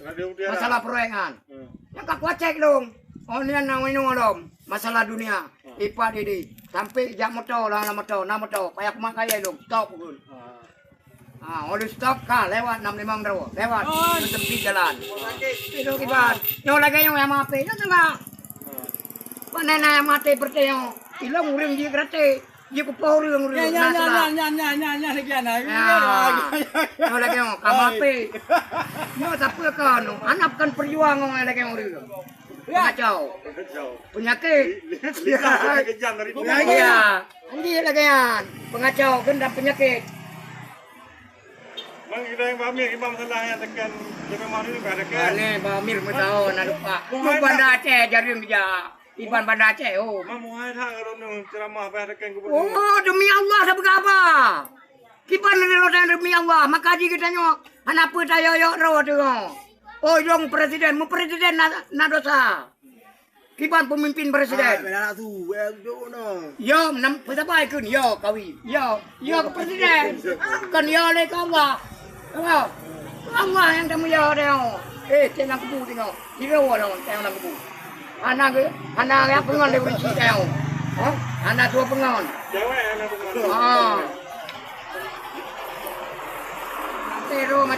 Masalah proyekan. Yang kak kuat cek dong. Oh ni nang minum dong. Masalah dunia. Ipa didi. Sampai jam motor lah motor, payah kemak kaya dong. Stop pun. Oleh stop kah lewat 65 draw. Lewat tepi jalan. Itu kibat. Yo lagi yang mati. Yo tengah. Panena yang mati berteo. Ilang urang dia gratis. Dia kupau urang. Ya sekian lagi. Yo lagi yang kamape. Yo siapa kan? Anapkan perjuangan lagi yang urang. Pengacau. Penyakit. Ya. Anjir lagi yang pengacau gendam penyakit. Bang kita yang Bamir imam salah yang tekan Jemaah Mahdi ni ada kan. Ni Bamir mutau nak lupa. Bandar Aceh jaring dia. Iban Bandar Aceh oh. Mam muai tak kalau ceramah apa tekan gubernur. Oh demi Allah dah berapa? Kipan demi Allah maka ji kita nyok. Anapa tayo yo ro tu. Oh dong presiden nak dosa. Kipan pemimpin presiden. Benar tu, no. Yo nam siapa ikut yo kawi. Yo presiden. Kan yo le Allah. Allah yang kamu yo deh. Tengok kubu tengok. Dia orang tengok kubu. Anak yang pengon dia beri tengok. Anak tua pengon. Cewek anak pengon. Pero